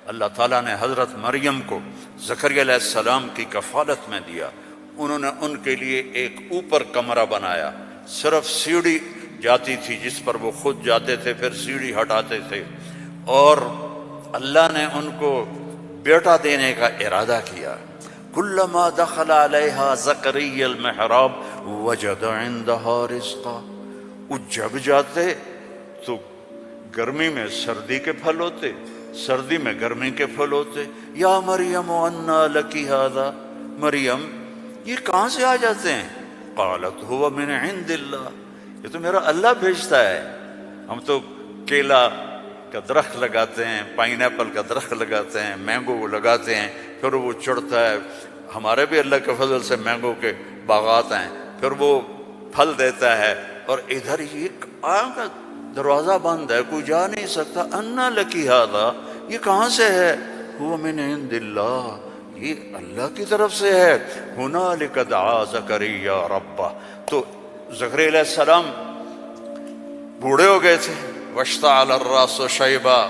اللہ تعالیٰ نے حضرت مریم کو زکریا علیہ السلام کی کفالت میں دیا. انہوں نے ان کے لیے ایک اوپر کمرہ بنایا، صرف سیڑھی جاتی تھی جس پر وہ خود جاتے تھے، پھر سیڑھی ہٹاتے تھے. اور اللہ نے ان کو بیٹا دینے کا ارادہ کیا. کلما دخل علیہا زکریا المحراب وجد عندہا رزقا. وہ جب جاتے تو گرمی میں سردی کے پھل ہوتے، سردی میں گرمی کے پھل ہوتے. یا مریم انا لکی ھذا، مریم یہ کہاں سے آ جاتے ہیں؟ قالت هو من عند اللہ، یہ تو میرا اللہ بھیجتا ہے. ہم تو کیلا کا درخت لگاتے ہیں، پائن ایپل کا درخت لگاتے ہیں، مینگو لگاتے ہیں، پھر وہ چڑھتا ہے. ہمارے بھی اللہ کے فضل سے مینگو کے باغات ہیں، پھر وہ پھل دیتا ہے. اور ادھر یہ آگ کا دروازہ بند ہے، کوئی جا نہیں سکتا. انا لکی ھذا، یہ کہاں سے ہے؟ هو من عند اللہ، یہ اللہ کی طرف سے ہے. ہنالک دعا زکریا ربہ. تو زکریا علیہ السلام بوڑھے ہو گئے تھے. واشتعل الراس شیبا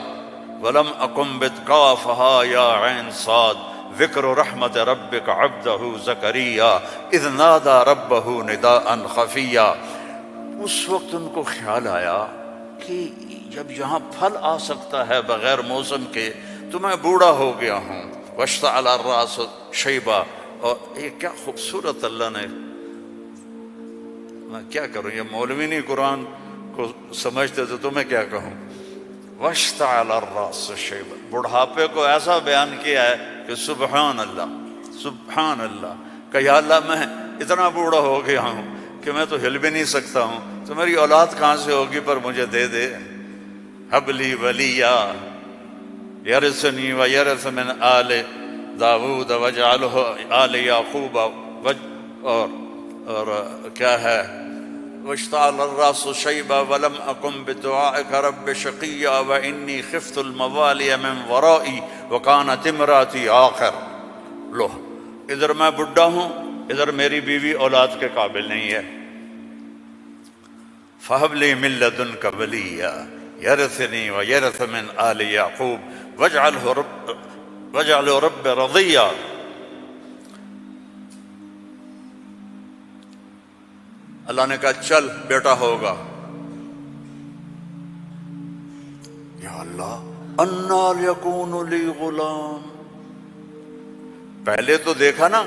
ولم اکن بتقافها یا عین صاد ذکر رحمت ربک عبدہ زکریا اذ نادى ربہ نداء خفیا. اس وقت ان کو خیال آیا کہ جب یہاں پھل آ سکتا ہے بغیر موسم کے تو میں بوڑھا ہو گیا ہوں. واشتعل الراس شیبا. اور یہ کیا خوبصورت اللہ نے، میں کیا کروں، یہ مولوی نہیں قرآن کو سمجھتے تو میں کیا کہوں. واشتعل الراس شیبا، بڑھاپے کو ایسا بیان کیا ہے کہ سبحان اللہ، سبحان اللہ. کہ یا اللہ میں اتنا بوڑھا ہو گیا ہوں کہ میں تو ہل بھی نہیں سکتا ہوں، تو میری اولاد کہاں سے ہوگی، پر مجھے دے دے. ہب لی ولیا یرثنی ویرث من آل داود واجعلہ آل یعقوب. اور کیا ہے، واشتعل الراس شیبا ولم اکن بدعائک رب شقیا وانی خفت الموالی من ورائی وکانت امراتی عاقر. لو ادھر میں بڈھا ہوں، ادھر میری بیوی اولاد کے قابل نہیں ہے. فہب لی من لدنک ولیا یرثنی ویرث من آل یعقوب واجعلہ رب رضیا. اللہ نے کہا چل بیٹا ہوگا. یا اللہ انا یکون لی غلام. پہلے تو دیکھا نا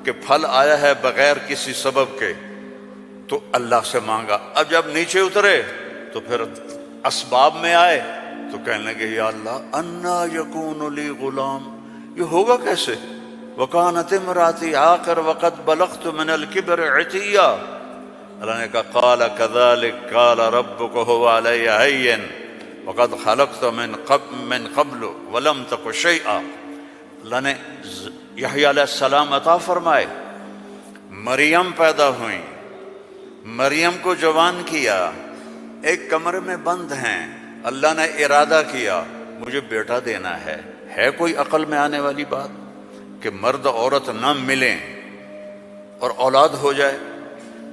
کہ پھل آیا ہے بغیر کسی سبب کے تو اللہ سے مانگا. اب جب نیچے اترے تو پھر اسباب میں آئے تو کہنے لگے یا اللہ انا یکون لی غلام، یہ ہوگا کیسے؟ وکانت امراتی عاقر وقد بلغت من الکبر عتیا. اللہ نے کہا قال کذلک قال ربک هو علی ہین وقد خلقت من قبل ولم تک شیئا. اللہ نے یحییٰ علیہ السلام عطا فرمائے، مریم پیدا ہوئیں، مریم کو جوان کیا، ایک کمرے میں بند ہیں. اللہ نے ارادہ کیا مجھے بیٹا دینا ہے. ہے کوئی عقل میں آنے والی بات کہ مرد عورت نہ ملیں اور اولاد ہو جائے؟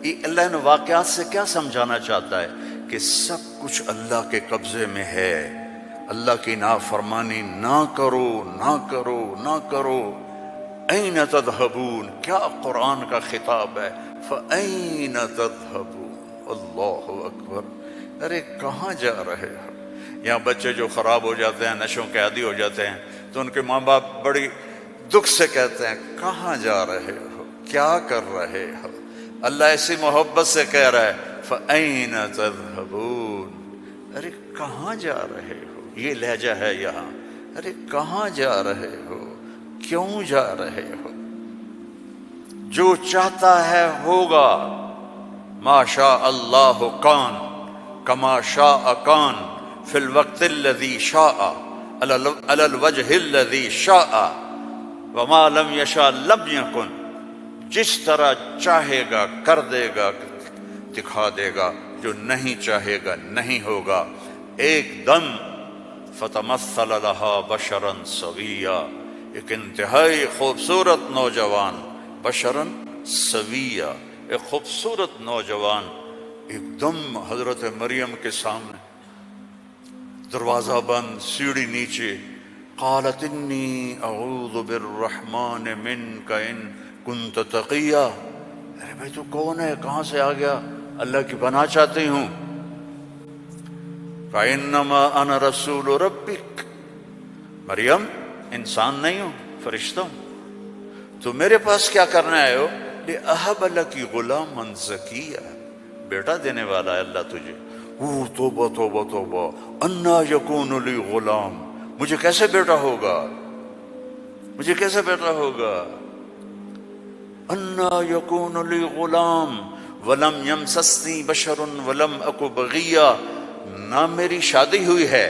یہ اللہ نے واقعات سے کیا سمجھانا چاہتا ہے کہ سب کچھ اللہ کے قبضے میں ہے. اللہ کی نافرمانی نہ کرو، نہ کرو، نہ کرو. این تذہبون، کیا قرآن کا خطاب ہے. فَأَيْنَ تَذْهَبُونَ، اللہ اکبر. ارے کہاں جا رہے ہو؟ یہاں بچے جو خراب ہو جاتے ہیں، نشوں کے عادی ہو جاتے ہیں، تو ان کے ماں باپ بڑی دکھ سے کہتے ہیں کہاں جا رہے ہو، کیا کر رہے ہو. اللہ ایسی محبت سے کہہ رہا ہے فَأَيْنَ تَذْهَبُونَ، ارے کہاں جا رہے ہو. یہ لہجہ ہے یہاں، ارے کہاں جا رہے ہو، کیوں جا رہے ہو. جو چاہتا ہے ہوگا. ما شاء اللہ کان کما شاء کان فی الوقت الذی شاء علی الوجہ الذی شاء وما لم یشاء لم یکن. جس طرح چاہے گا کر دے گا، دکھا دے گا، جو نہیں چاہے گا نہیں ہوگا. ایک دم فتمثل لہا بشرا سویا، ایک انتہائی خوبصورت نوجوان، بشرا سویا، ایک خوبصورت نوجوان ایک دم حضرت مریم کے سامنے. دروازہ بند، سیڑھی نیچے، قالت انی اعوذ بالرحمن منک ان کنت تقیا، ارے بھائی تو کون ہے، کہاں سے آ گیا، اللہ کی پناہ چاہتی ہوں. فإنما أنا رسول ربک، مریم انسان نہیں ہوں، فرشتہ ہوں. تو میرے پاس کیا کرنے آئے ہو؟ لأہب لکی غلاما زکیا، بیٹا دینے والا ہے اللہ تجھے. توبہ توبہ توبہ، انا یکون لی غلام، مجھے کیسے بیٹا ہوگا، مجھے کیسے بیٹا ہوگا. انا یکون لی غلام ولم یمسسنی بشر ولم اک بغیا، نہ میری شادی ہوئی ہے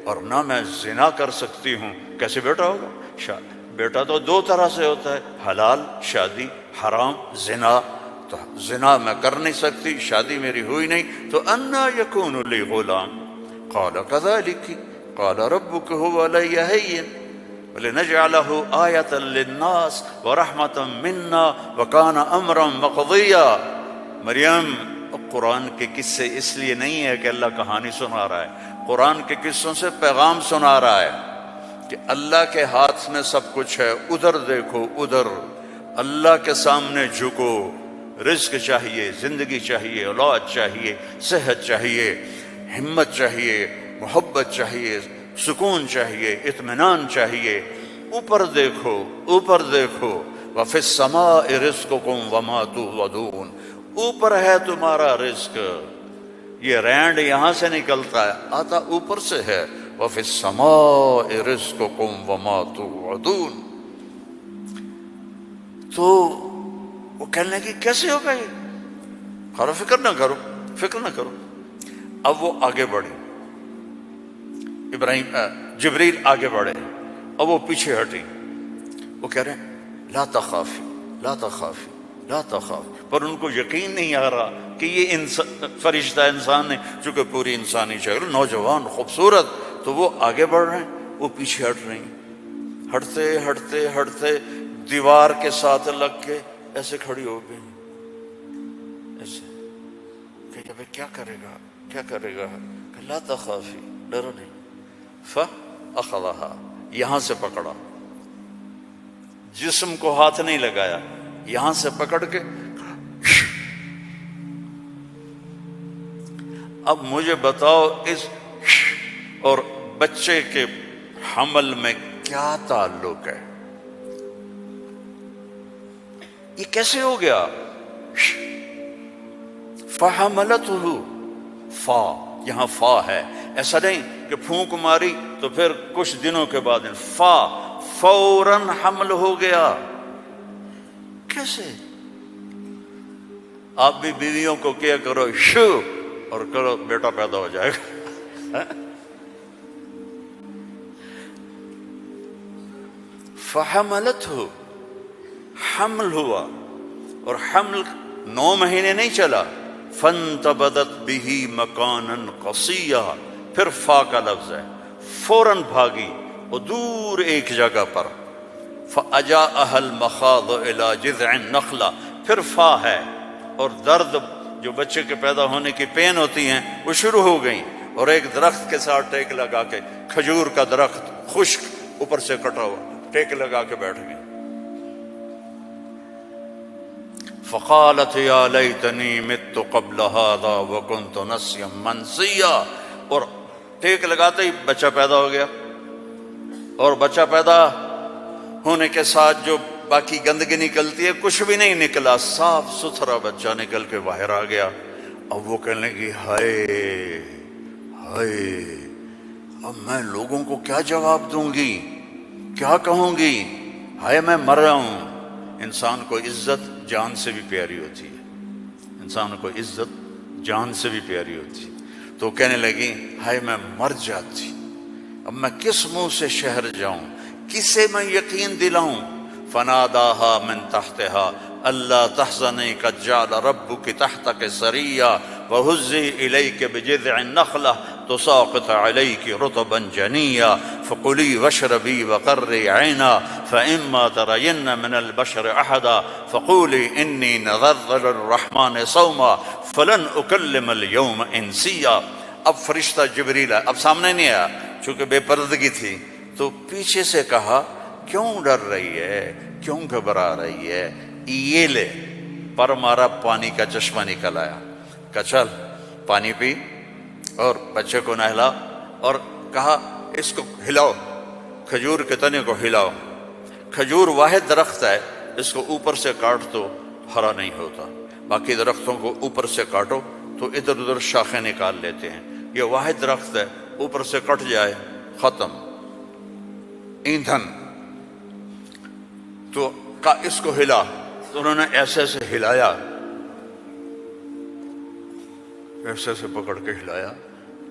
اور نہ میں زنا کر سکتی ہوں، کیسے بیٹا ہوگا. بیٹا تو دو طرح سے ہوتا ہے، حلال شادی، حرام زنا. تو زنا میں کر نہیں سکتی، شادی میری ہوئی نہیں، تو انا یکون لی غلام. قال کذالک قال ربک هو علی ہین ولنجعلہ آیۃ للناس ورحمۃ منا وکان امرا مقضیا. مریم قرآن کے قصے اس لیے نہیں ہے کہ اللہ کہانی سنا رہا ہے، قرآن کے قصوں سے پیغام سنا رہا ہے کہ اللہ کے ہاتھ میں سب کچھ ہے. ادھر دیکھو، ادھر اللہ کے سامنے جھکو. رزق چاہیے، زندگی چاہیے، اولاد چاہیے، صحت چاہیے، ہمت چاہیے، محبت چاہیے، سکون چاہیے، اطمینان چاہیے. اوپر دیکھو، اوپر دیکھو. وَفِي السَّمَاءِ رِزْقُكُمْ وَمَا تُوعَدُونَ، اوپر ہے تمہارا رزق. یہ رینڈ یہاں سے نکلتا ہے، آتا اوپر سے ہے. وَفِي السَّمَاءِ رِزْقُكُمْ وَمَا تُوعَدُونَ. تو وہ کہنے لگی کیسے ہوگا یہ؟ خارو فکر نہ کرو، فکر نہ کرو. اب وہ آگے بڑھے، جبریل آگے بڑھے، اب وہ پیچھے ہٹی. وہ کہہ رہے ہیں لا تخافی لا تخافی لا تخافی، پر ان کو یقین نہیں آ رہا کہ یہ فرشتہ انسان ہے، چونکہ پوری انسانی شکل، نوجوان خوبصورت. تو وہ آگے بڑھ رہے ہیں، وہ پیچھے ہٹ رہی ہیں. ہٹتے ہٹتے ہٹتے دیوار کے ساتھ لگ کے ایسے کھڑی ہو گئی، ایسے کہ بھائی کیا کرے گا، کیا کرے گا. کہ لا تخافی، ڈرو نہیں. فَأَخَذَهَا، یہاں سے پکڑا، جسم کو ہاتھ نہیں لگایا، یہاں سے پکڑ کے. اب مجھے بتاؤ اس اور بچے کے حمل میں کیا تعلق ہے؟ یہ کیسے ہو گیا؟ فَحَمَلَتْهُ، فا یہاں فا ہے، ایسا نہیں کہ پھونک ماری تو پھر کچھ دنوں کے بعد فا فوراً حمل ہو گیا. کیسے؟ آپ بھی بیویوں کو کیا کرو شو اور کرو بیٹا پیدا ہو جائے گا. فحملتہ، حمل ہوا، اور حمل 9 مہینے نہیں چلا. فانتبذت بہ مکانا قصیا، پھر فا کا لفظ ہے، فوراً بھاگی اور دور ایک جگہ پر. فاجاءها المخاض الى جذع النخلہ، پھر فا ہے، اور درد جو بچے کے پیدا ہونے کی پین ہوتی ہیں وہ شروع ہو گئیں، اور ایک درخت کے ساتھ ٹیک لگا کے، کھجور کا درخت خشک اوپر سے کٹا ہوا، ٹیک لگا کے بیٹھ گئے. فقالت یا لیتنی مت قبل هذا وکنت نسیا منسیا، اور ٹیک لگاتے ہی بچہ پیدا ہو گیا، اور بچہ پیدا ہونے کے ساتھ جو باقی گندگی نکلتی ہے کچھ بھی نہیں نکلا، صاف ستھرا بچہ نکل کے باہر آ گیا. اب وہ کہنے لگی ہائے ہائے، اب میں لوگوں کو کیا جواب دوں گی، کیا کہوں گی، ہائے میں مر رہا ہوں. انسان کو عزت جان سے بھی پیاری ہوتی ہے، انسان کو عزت جان سے بھی پیاری ہوتی ہے. تو کہنے لگی ہائے میں مر جاتی، اب میں کس منہ سے شہر جاؤں، کسے میں یقین دلاؤں. فناداها من تحتها الا تحزني قد جعل ربك تحتك سريا وهزي اليك بجذع النخله تساقط عليك رطبا جنيا فكلي واشربي وقري عينا فإما ترين من البشر احدا فقولي اني نذرت للرحمن صوما فلن اكلم اليوم انسيا. اب فرشتہ جبریل اب سامنے نہیں آیا چونکہ بے پردگی تھی، تو پیچھے سے کہا کیوں ڈر رہی ہے، کیوں گھبرا رہی ہے، یہ لے، پر مارا، پانی کا چشمہ نکل آیا، کہا چل پانی پی اور بچے کو نہلا، اور کہا اس کو ہلاؤ، کھجور کے تنے کو ہلاؤ، کھجور واحد درخت ہے، اس کو اوپر سے کاٹ تو ہرا نہیں ہوتا، باقی درختوں کو اوپر سے کاٹو تو ادھر ادھر شاخیں نکال لیتے ہیں، یہ واحد درخت ہے، اوپر سے کٹ جائے ختم، ایندھن۔ تو کہا اس کو ہلا، تو انہوں نے ایسے ایسے ہلایا، ایسے ایسے پکڑ کے ہلایا،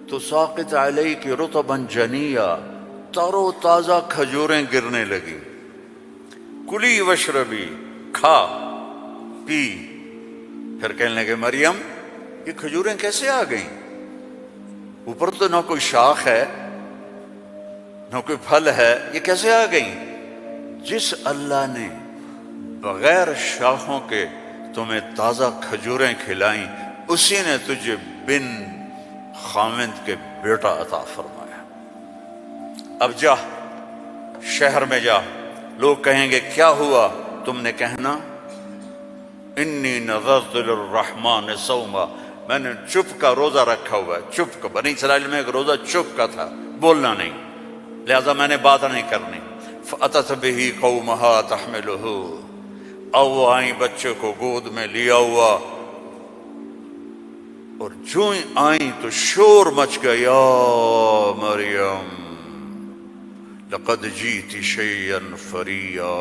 تو ساقط علیک رطبا جنیا، تر و تازہ کھجوریں گرنے لگی، کلی وشربی، کھا پی۔ پھر کہنے لگے مریم یہ کھجوریں کیسے آ گئیں؟ اوپر تو نہ کوئی شاخ ہے نہ کوئی پھل ہے، یہ کیسے آ گئیں؟ جس اللہ نے بغیر شاخوں کے تمہیں تازہ کھجوریں کھلائیں، اسی نے تجھے بن خامند کے بیٹا عطا فرمایا۔ اب جا شہر میں جا، لوگ کہیں گے کیا ہوا؟ تم نے کہنا انی نذرت للرحمن صوما، میں نے چپ کا روزہ رکھا ہوا ہے، چپ کا۔ بنی اسرائیل میں ایک روزہ چپ کا تھا، بولنا نہیں، لہذا میں نے بات نہیں کرنی۔ فأتت به قومها تحملہ، اب وہ آئیں بچے کو گود میں لیا ہوا، اور جو ہی آئیں تو شور مچ گیا، یا مریم لقد جیت شیئا فریا۔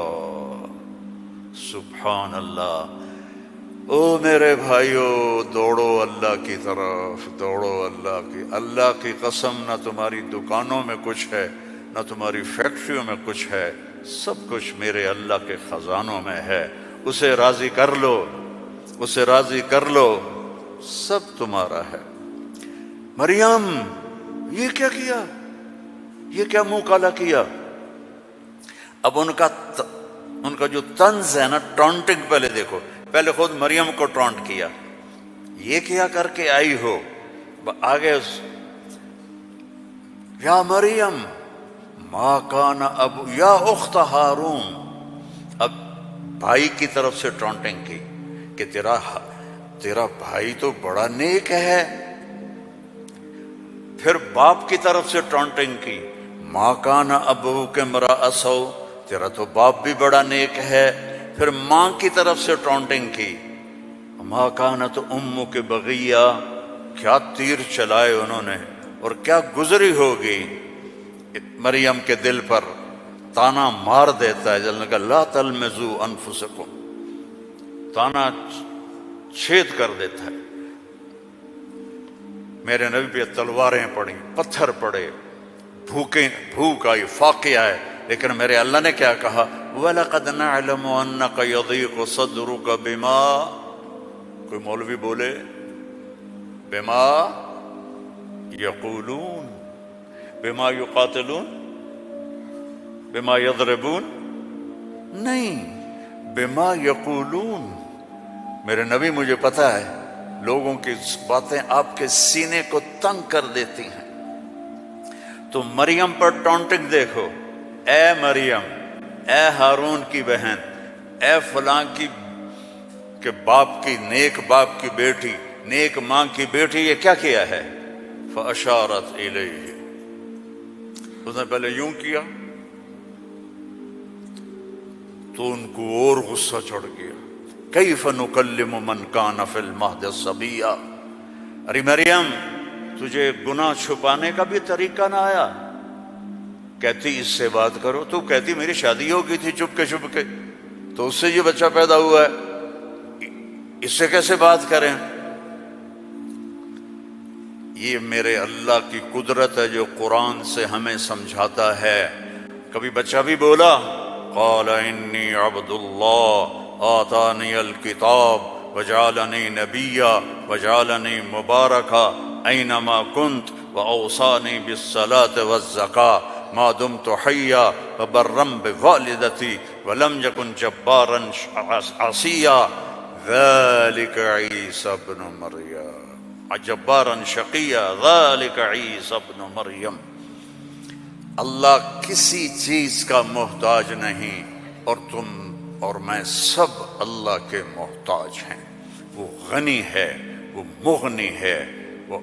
سبحان اللہ۔ او میرے بھائیو، دوڑو اللہ کی طرف، دوڑو اللہ کی۔ اللہ کی قسم، نہ تمہاری دکانوں میں کچھ ہے، نہ تمہاری فیکٹریوں میں کچھ ہے، سب کچھ میرے اللہ کے خزانوں میں ہے۔ اسے راضی کر لو، اسے راضی کر لو، سب تمہارا ہے۔ مریم یہ کیا کیا؟ یہ کیا منہ کالا کیا؟ اب ان کا جو طنز ہے نا، ٹونٹنگ، پہلے دیکھو، پہلے خود مریم کو ٹونٹ کیا، یہ کیا کر کے آئی ہو؟ آگے یا مریم ما کان ابو، یا اخت ہارون، اب بھائی کی طرف سے ٹونٹنگ کی کہ تیرا بھائی تو بڑا نیک ہے۔ پھر باپ کی طرف سے ٹونٹنگ کی، ما کان ابوک امرأ سوء، تیرا تو باپ بھی بڑا نیک ہے۔ پھر ماں کی طرف سے ٹونٹنگ کی، ما کانت امک بغیہ، کیا تیر چلائے انہوں نے، اور کیا گزری ہوگی مریم کے دل پر، تانا مار دیتا ہے، جلنے کا لا تلمزوا انفسکم، تانا چھید کر دیتا ہے۔ میرے نبی پہ تلواریں پڑیں، پتھر پڑے، بھوک آئی، فاقے آئے، لیکن میرے اللہ نے کیا کہا؟ وَلَقَدْ نَعْلَمُ أَنَّكَ يَضِيقُ صَدْرُكَ بِمَا، کوئی مولوی بولے بِمَا يَقُولُونَ، بِمَا يُقَاتِلُونَ، بِمَا يَضْرِبُونَ، نہیں، بِمَا يَقُولُونَ۔ میرے نبی مجھے پتہ ہے لوگوں کی باتیں آپ کے سینے کو تنگ کر دیتی ہیں۔ تو مریم پر ٹونٹنگ دیکھو، اے مریم، اے ہارون کی بہن، اے فلاں کی کہ باپ کی، نیک باپ کی بیٹی، نیک ماں کی بیٹی، یہ کیا کیا ہے؟ فَأَشَارَتْ إِلَيْهِ، اس نے پہلے یوں کیا تو ان کو اور غصہ چڑھ گیا۔ کیف نکلم من کان فی المہد صبیا، ارے مریم تجھے گناہ چھپانے کا بھی طریقہ نہ آیا؟ کہتی اس سے بات کرو، تو کہتی میری شادی ہو گئی تھی چپ کے، تو اس سے یہ بچہ پیدا ہوا ہے، اس سے کیسے بات کریں؟ یہ میرے اللہ کی قدرت ہے جو قرآن سے ہمیں سمجھاتا ہے۔ کبھی بچہ بھی بولا، قال انی عبد اللہ آتانی الکتاب وجعلنی نبیا وجعلنی مبارکا اینما کنت واوصانی بالصلاة والزکاة ما دمت حیا وبرا بوالدتی ولم یکن جبارا عصیا ذلک عیسی ابن مریم، جبارا شقیا ذلک عیسی ابن مریم۔ اللہ کسی چیز کا محتاج نہیں، اور تم اور میں سب اللہ کے محتاج ہیں۔ وہ غنی ہے، وہ مغنی ہے، وہ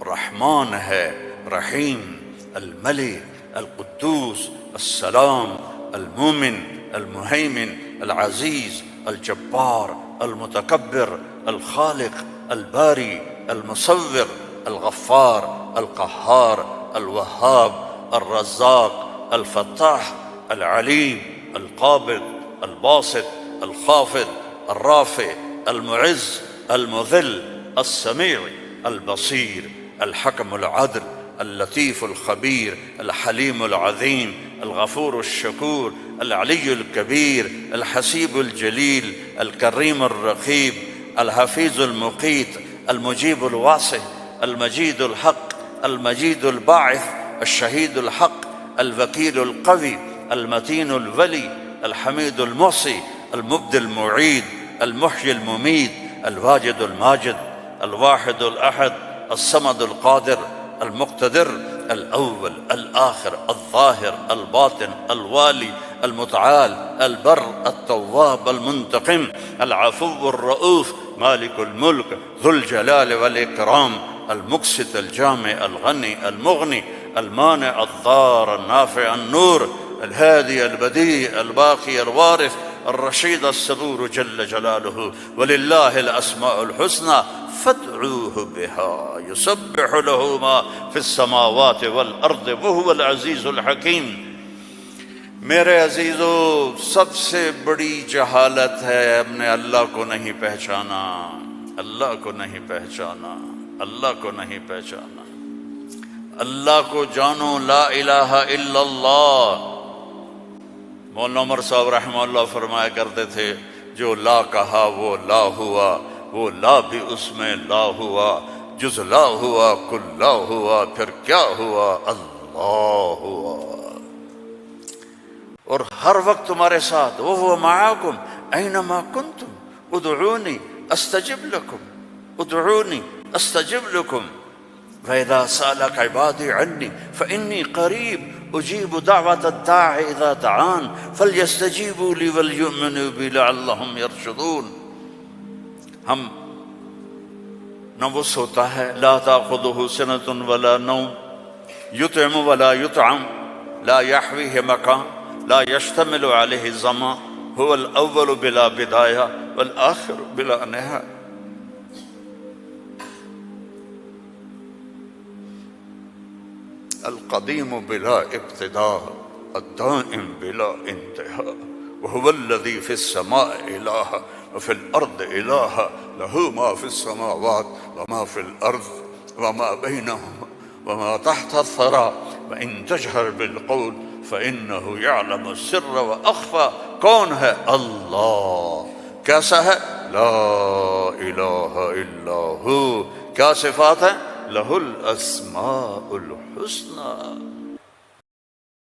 رحمان ہے، رحیم، الملک، القدوس، السلام، المومن، المہیمن، العزیز، الجبار، المتکبر، الخالق، الباری، المصور، الغفار، القہار، الوہاب، الرزاق، الفتاح، العلیم، القابض، الباسط، الخافض، الرافع، المعز، المذل، السمیع، البصیر، الحکم العدل، اللطیف الخبیر، الحلیم العظیم، الغفور الشکور، العلی الکبیر، الحسیب الجلیل، الکریم الرقیب، الحفیظ المقیت، المجیب الواسع، المجید الحق، المجید الباعث، الشہید الحق، الوکیل القوی، المتین الولی، الحمید المحصی، المبدی المعید، المحیی الممید، الواجد الماجد، الواحد الأحد، الصمد القادر، المقتدر، الأول، الآخر، الظاهر، الباطن، الوالي، المتعال، البر، التواب، المنتقم، العفو الرؤوف، مالك الملك، ذو الجلال والإكرام، المقسط، الجامع، الغني، المغني، المانع، الضار، النافع، النور، الهادي، البديع، الباقي، الوارث، الرشيد، الصبور جل جلاله، ولله الأسماء الحسنى فادعوه بها يسبح له ما في السماوات والأرض وهو العزيز الحكيم۔ میرے عزیزو، سب سے بڑی جہالت ہے ہم نے اللہ کو نہیں پہچانا، اللہ کو نہیں پہچانا، اللہ کو نہیں پہچانا۔ اللہ کو جانو، لا الہ الا اللہ۔ مولانا عمر صاحب رحمہ اللہ فرمایا کرتے تھے، جو لا کہا وہ لا ہوا، وہ لا بھی اس میں لا ہوا، جز لا ہوا کل لا ہوا، پھر کیا ہوا؟ اللہ ہوا۔ اور ہر وقت تمہارے ساتھ، وَهُوَ مَعَاكُمْ أَيْنَمَا كُنْتُمْ ادْعُونِي أَسْتَجِبْ لَكُمْ ادْعُونِي أَسْتَجِبْ لَكُمْ وَإِذَا سَأَلَكَ عِبَادِي عَنِّي فَإِنِّي قَرِيبٌ أُجِيبُ دَعْوَةَ الدَّاعِ إِذَا دَعَانِ فَلْيَسْتَجِيبُوا لِي وَلْيُؤْمِنُوا بِي لَعَلَّهُمْ يَرْشُدُونَ۔ ہم نہ وہ سوتا ہے، لا تأخذه سنة ولا نوم، يطعم ولا يطعم، لا يحويه مكان، لا يشتمل عليه الزمان، هو الأول بلا بداية والآخر بلا نهاية۔ القديم بلا ابتداء، الدائم بلا انتهاء، وهو الذي في السماء إله وفي الأرض إله، له ما في السماوات وما في الأرض وما بينهما وما تحت الثرى، وإن تجهر بالقول فإنه يعلم السر وأخفى۔ کون ہے؟ اللہ۔ کیسا ہے؟ لا الہ الا ہو۔ کیا صفات ہیں؟ لہ الاسماء الحسنى۔